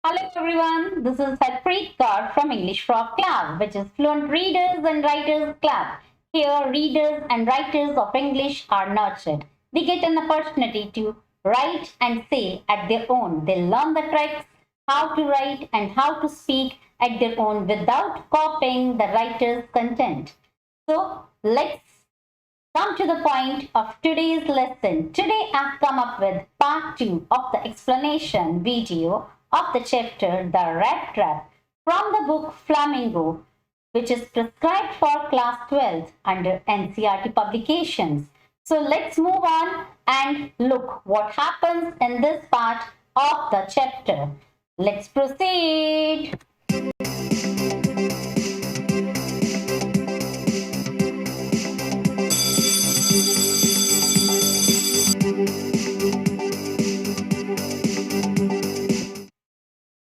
Hello everyone, this is Harpreet Kaur from English for Club, which is Fluent Readers and Writers Club. Here, readers and writers of English are nurtured. They get an opportunity to write and say at their own. They learn the tricks, how to write and how to speak at their own without copying the writer's content. So, let's come to the point of today's lesson. Today I've come up with part 2 of the explanation video of the chapter The Rat Trap from the book Flamingo, which is prescribed for class 12 under NCERT publications. So let's move on and look what happens in this part of the chapter. Let's proceed.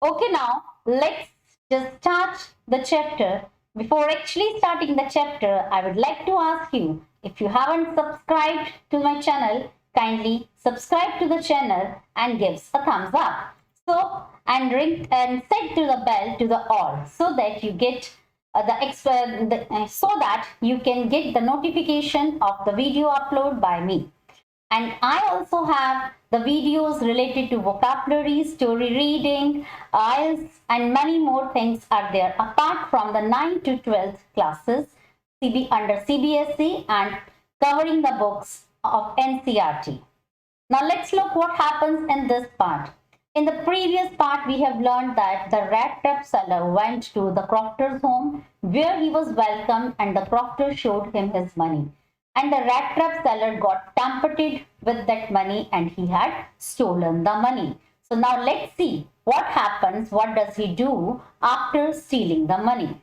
Okay, now let's just start the chapter. Before actually starting the chapter, I would like to ask you, if you haven't subscribed to my channel, kindly subscribe to the channel and give a thumbs up. So, and ring and set to the bell to the all so that you get so that you can get the notification of the video upload by me. And I also have the videos related to vocabulary, story reading, IELTS, and many more things are there apart from the 9 to 12th classes under CBSE and covering the books of NCERT. Now let's look what happens in this part. In the previous part, we have learned that the rat trap seller went to the crofter's home where he was welcomed and the crofter showed him his money. And the rat trap seller got tampered with that money and he had stolen the money. So now let's see what happens, what does he do after stealing the money.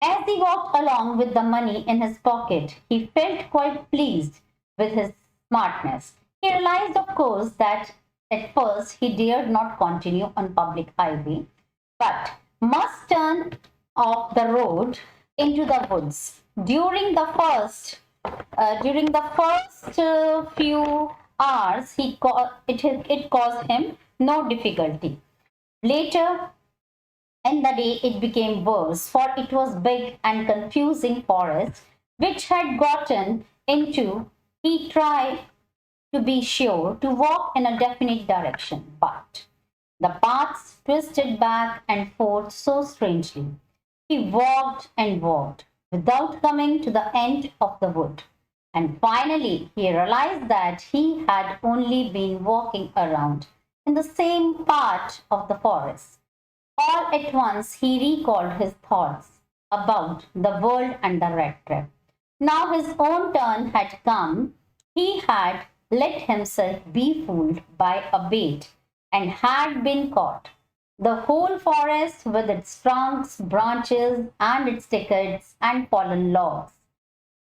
As he walked along with the money in his pocket, he felt quite pleased with his smartness. He realized, of course, that at first he dared not continue on public highway, but must turn off the road into the woods. During the first few hours, it caused him no difficulty. Later in the day, it became worse, for it was big and confusing forest which had gotten into. He tried to be sure to walk in a definite direction, but the paths twisted back and forth so strangely. He walked and walked without coming to the end of the wood. And finally, he realized that he had only been walking around in the same part of the forest. All at once, he recalled his thoughts about the world and the rat trap. Now his own turn had come. He had let himself be fooled by a bait and had been caught. The whole forest, with its trunks, branches, and its thickets and fallen logs,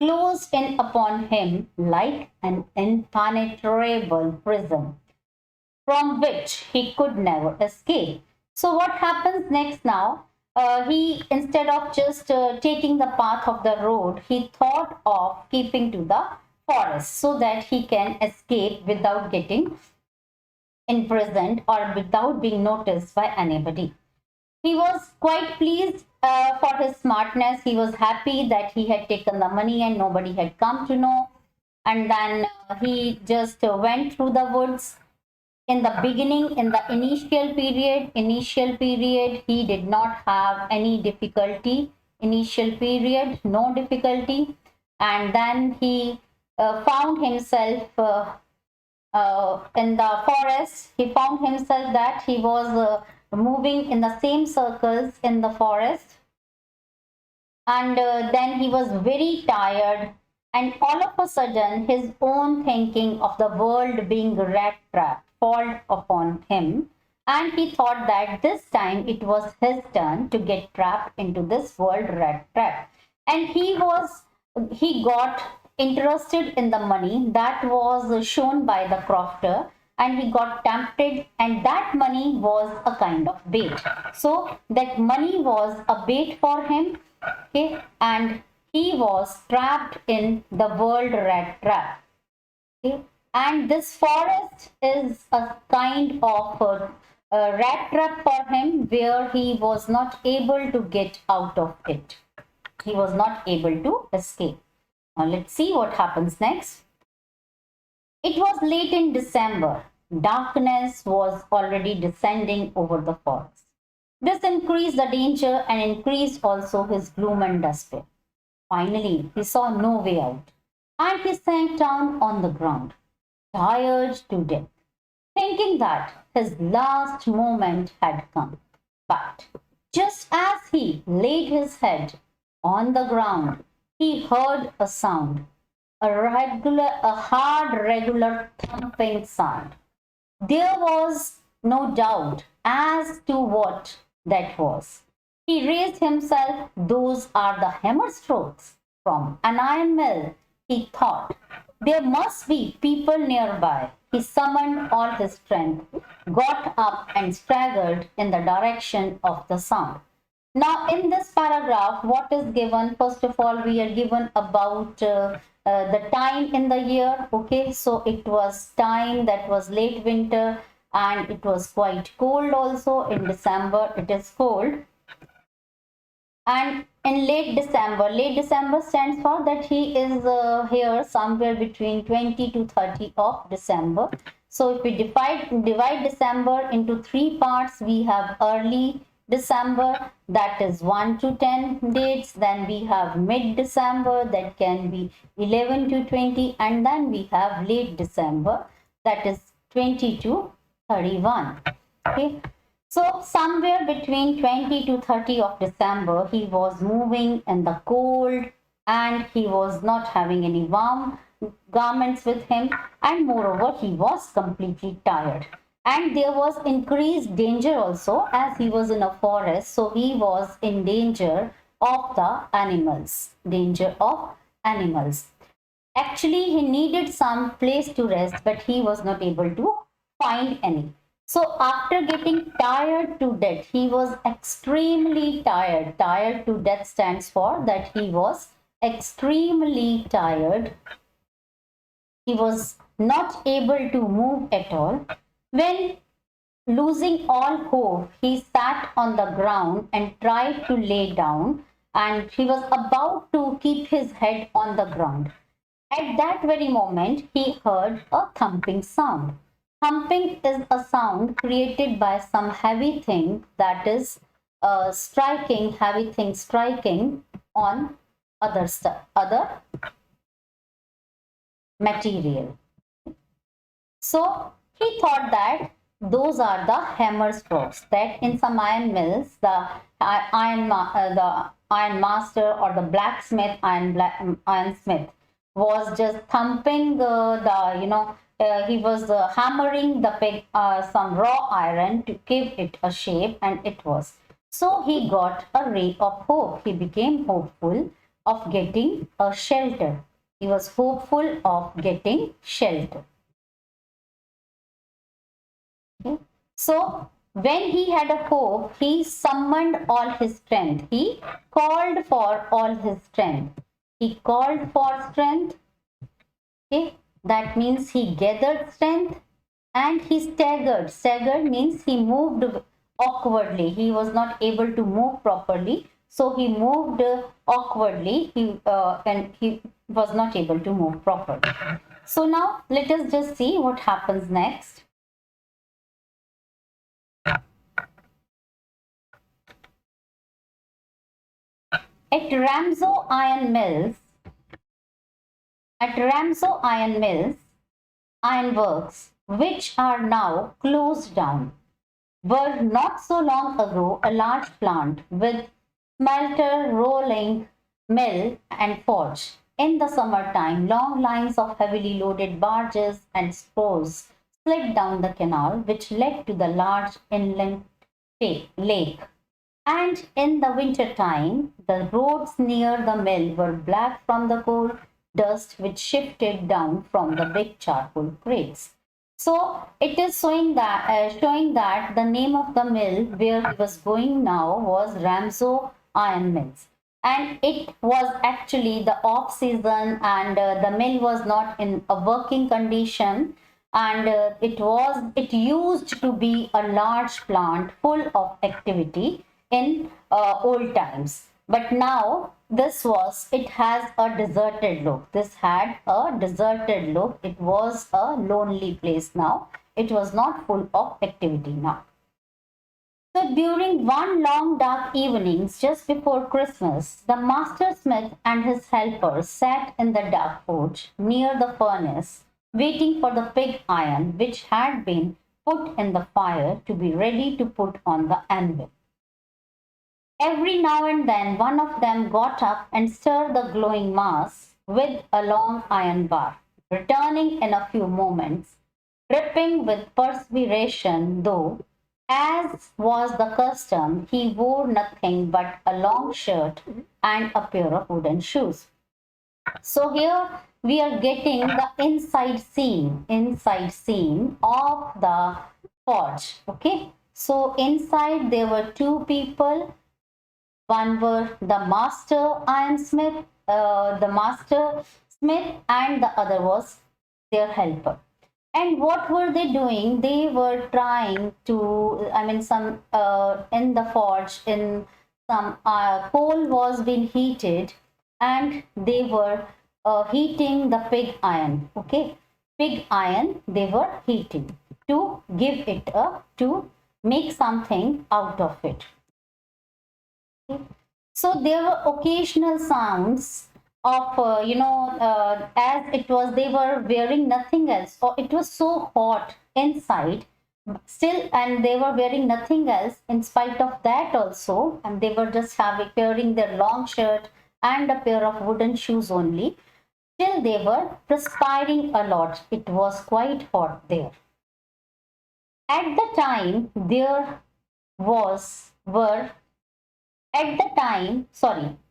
closed in upon him like an impenetrable prison from which he could never escape. So what happens next now? He, instead of just taking the path of the road, he thought of keeping to the forest so that he can escape without getting imprisoned or without being noticed by anybody. He was quite pleased for his smartness. He was happy that he had taken the money and nobody had come to know. And then he just went through the woods. In the beginning, in the initial period, he did not have any difficulty. Initial period, no difficulty. And then he found himself in the forest. He found himself that he was moving in the same circles in the forest, and then he was very tired, and all of a sudden his own thinking of the world being a rat trap fall upon him, and he thought that this time it was his turn to get trapped into this world rat trap. And he got interested in the money that was shown by the crofter, and he got tempted, and that money was a kind of bait. So that money was a bait for him, okay, and he was trapped in the world rat trap. Okay? And this forest is a kind of a rat trap for him where he was not able to get out of it. He was not able to escape. Now let's see what happens next. It was late in December. Darkness was already descending over the forest. This increased the danger and increased also his gloom and despair. Finally, he saw no way out, and he sank down on the ground, tired to death, thinking that his last moment had come. But just as he laid his head on the ground, he heard a sound, a hard, regular thumping sound. There was no doubt as to what that was. He raised himself. Those are the hammer strokes from an iron mill, he thought. There must be people nearby. He summoned all his strength, got up and staggered in the direction of the sound. Now, in this paragraph, what is given? First of all, we are given about the time in the year. Okay, so it was time that was late winter and it was quite cold also. In December, it is cold. And in late December stands for that he is here somewhere between 20 to 30 of December. So if we divide December into three parts, we have early December, that is 1 to 10 dates. Then we have mid December, that can be 11 to 20, and then we have late December, that is 20 to 31. Okay. So somewhere between 20 to 30 of December, he was moving in the cold and he was not having any warm garments with him, and moreover he was completely tired. And there was increased danger also as he was in a forest, so he was in danger of the animals. Actually, he needed some place to rest, but he was not able to find any. So after getting tired to death, he was extremely tired. Tired to death stands for that he was extremely tired. He was not able to move at all. When losing all hope, he sat on the ground and tried to lay down, and he was about to keep his head on the ground. At that very moment, he heard a thumping sound. Thumping is a sound created by some heavy thing, that is heavy thing striking on other material. So he thought that those are the hammer strokes, that in some iron mills, the iron master or the blacksmith, ironsmith was just thumping he was hammering the some raw iron to give it a shape, and it was. So he got a ray of hope. He became hopeful of getting a shelter. He was hopeful of getting shelter. Okay. So when he had a hope, he summoned all his strength. He called for all his strength. He called for strength. Okay. That means he gathered strength and he staggered. Staggered means he moved awkwardly. He was not able to move properly. So he moved awkwardly and he was not able to move properly. So now let us just see what happens next. At Ramsau Iron Mills, ironworks, which are now closed down, were not so long ago a large plant with smelter, rolling mill and forge. In the summertime, long lines of heavily loaded barges and spars slid down the canal which led to the large inland lake. And in the winter time, the roads near the mill were black from the coal dust which shifted down from the big charcoal crates. So it is showing that the name of the mill where he was going now was Ramsau Iron Mills, and it was actually the off season, and the mill was not in a working condition, and it used to be a large plant full of activity in old times. But now it has a deserted look. This had a deserted look. It was a lonely place now. It was not full of activity now. So during one long dark evenings just before Christmas, the master smith and his helpers sat in the dark porch near the furnace, waiting for the pig iron which had been put in the fire to be ready to put on the anvil. Every now and then one of them got up and stirred the glowing mass with a long iron bar, returning in a few moments, dripping with perspiration, though, as was the custom, he wore nothing but a long shirt and a pair of wooden shoes. So here we are getting the inside scene of the forge. Okay, so inside there were two people. One were the master iron the master smith, and the other was their helper. And what were they doing? They were trying to, some in the forge, in some coal was being heated, and they were heating the pig iron. Okay, pig iron they were heating to give it to make something out of it. So there were occasional sounds of, as it was, they were wearing nothing else, or it was so hot inside still, and they were wearing nothing else in spite of that also, and they were just wearing their long shirt and a pair of wooden shoes only. Still they were perspiring a lot. It was quite hot there. At the time there were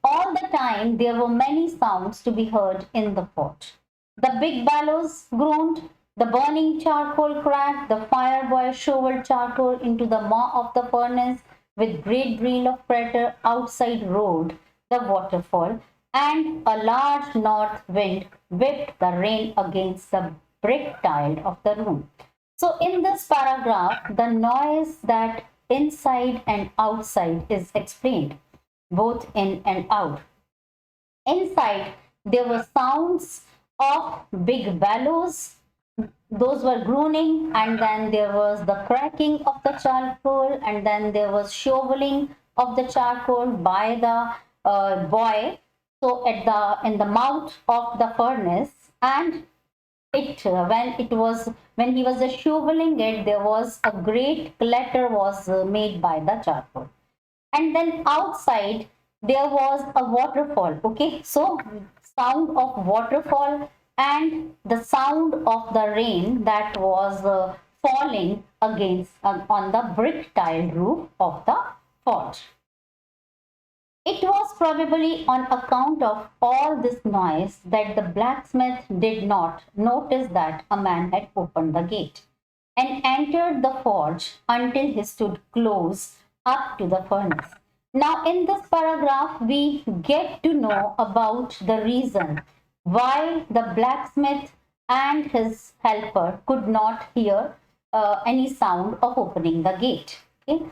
all the time there were many sounds to be heard in the forge. The big bellows groaned, the burning charcoal cracked, the fireboy shoveled charcoal into the maw of the furnace with great deal of pressure. Outside roared the waterfall, and a large north wind whipped the rain against the brick tile of the room. So in this paragraph, the noise that inside and outside is explained, both in and out. Inside there were sounds of big bellows, those were groaning, and then there was the cracking of the charcoal, and then there was shoveling of the charcoal by the boy, so in the mouth of the furnace. And when he was just shoveling it, there was a great clatter was made by the charcoal. And then outside there was a waterfall. Okay, so sound of waterfall and the sound of the rain that was falling against on the brick tiled roof of the forge. It was probably on account of all this noise that the blacksmith did not notice that a man had opened the gate and entered the forge until he stood close up to the furnace. Now in this paragraph we get to know about the reason why the blacksmith and his helper could not hear any sound of opening the gate. Okay?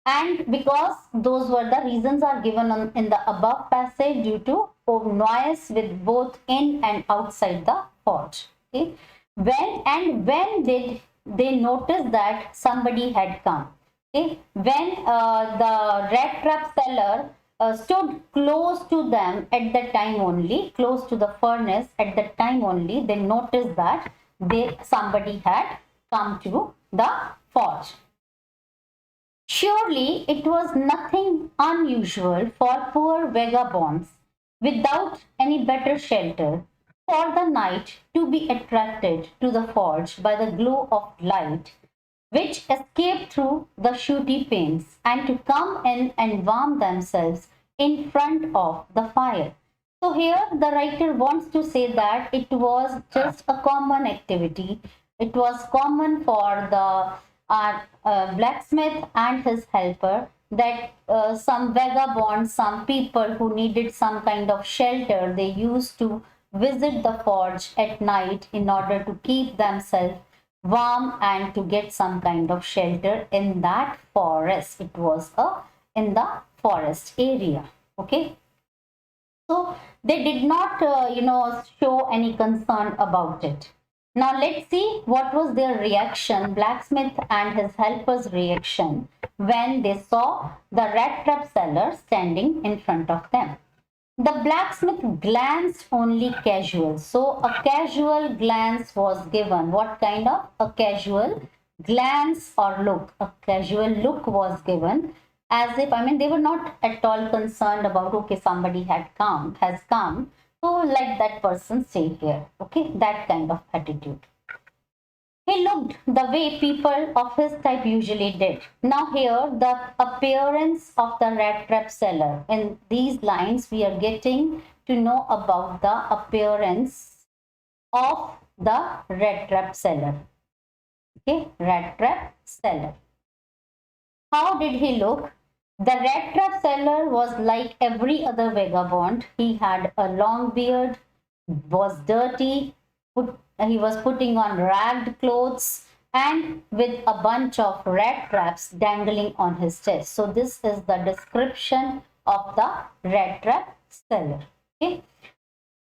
And because those were the reasons are given in the above passage, due to noise with both in and outside the forge. Okay? When did they notice that somebody had come? Okay? When the rat trap seller stood close to them at the time only, close to the furnace at the time only, they noticed that somebody had come to the forge. Surely it was nothing unusual for poor vagabonds without any better shelter for the night to be attracted to the forge by the glow of light which escaped through the shooty panes, and to come in and warm themselves in front of the fire. So here the writer wants to say that it was just a common activity. It was common for the blacksmith and his helper that some vagabonds, some people who needed some kind of shelter, they used to visit the forge at night in order to keep themselves warm and to get some kind of shelter in that forest. It was in the forest area. Okay, so they did not show any concern about it. Now let's see what was their reaction, blacksmith and his helpers' reaction, when they saw the rat trap seller standing in front of them. The blacksmith glanced only casual. So a casual glance was given. What kind of? A casual glance or look. A casual look was given, as if, they were not at all concerned about, okay, somebody has come. So let that person stay here. Okay, that kind of attitude. He looked the way people of his type usually did. Now here, the appearance of the rat trap seller. In these lines, we are getting to know about the appearance of the rat trap seller. Okay, rat trap seller. How did he look? The rat trap seller was like every other vagabond. He had a long beard, was dirty, he was putting on ragged clothes, and with a bunch of rat traps dangling on his chest. So this is the description of the rat trap seller. Okay.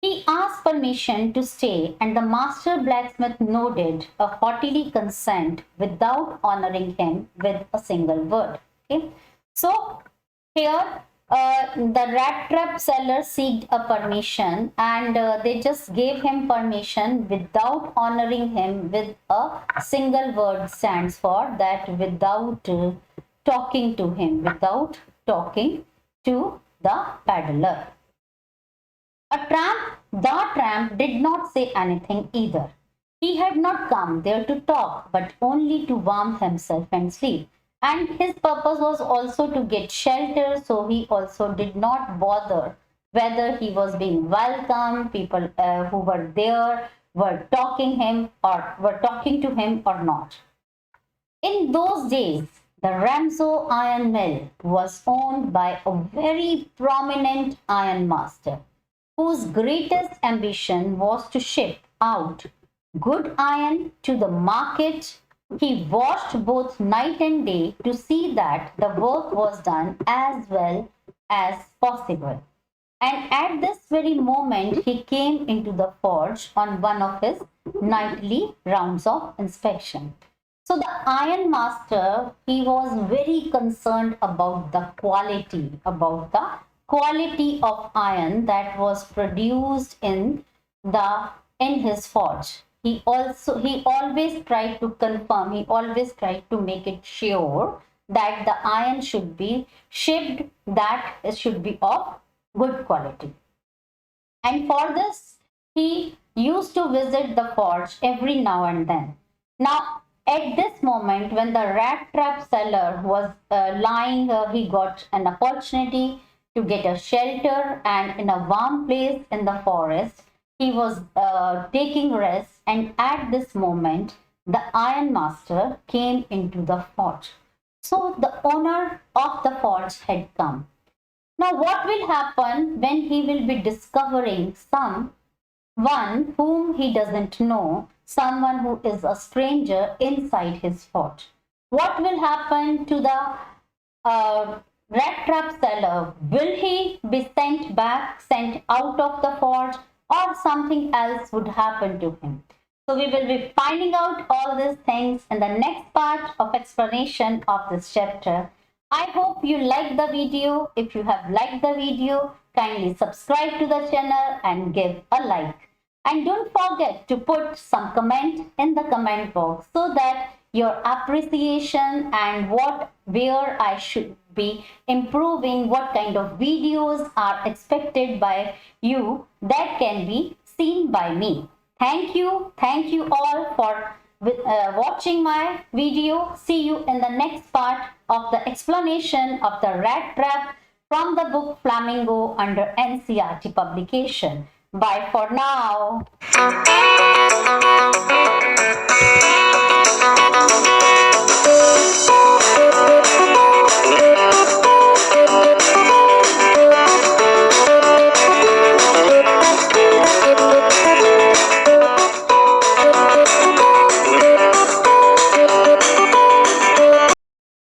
He asked permission to stay, and the master blacksmith nodded a haughtily consent without honoring him with a single word. Okay. So here the rat trap seller sought a permission, and they just gave him permission without honoring him with a single word. Stands for that, without talking to him, without talking to the peddler. The tramp did not say anything either. He had not come there to talk, but only to warm himself and sleep. And his purpose was also to get shelter, so he also did not bother whether he was being welcome, people who were there were talking to him or not. In those days, the Ramso iron mill was owned by a very prominent iron master, whose greatest ambition was to ship out good iron to the market. He watched both night and day to see that the work was done as well as possible. And at this very moment, he came into the forge on one of his nightly rounds of inspection. So the iron master, he was very concerned about the quality of iron that was produced in his forge. He always tried to confirm, he always tried to make it sure that the iron should be shipped, that it should be of good quality. And for this, he used to visit the forge every now and then. Now, at this moment, when the rat trap seller was lying, he got an opportunity to get a shelter and in a warm place in the forest. He was taking rest, and at this moment, the iron master came into the forge. So the owner of the forge had come. Now, what will happen when he will be discovering someone whom he doesn't know, someone who is a stranger inside his forge? What will happen to the rat trap seller? Will he be sent out of the forge, or something else would happen to him? So we will be finding out all these things in the next part of explanation of this chapter. I hope you liked the video. If you have liked the video, kindly subscribe to the channel and give a like. And don't forget to put some comment in the comment box so that your appreciation and where I should be improving, what kind of videos are expected by you, that can be seen by me. Thank you all for watching my video. See you in the next part of the explanation of the rat trap from the book Flamingo under NCERT publication. Bye for now.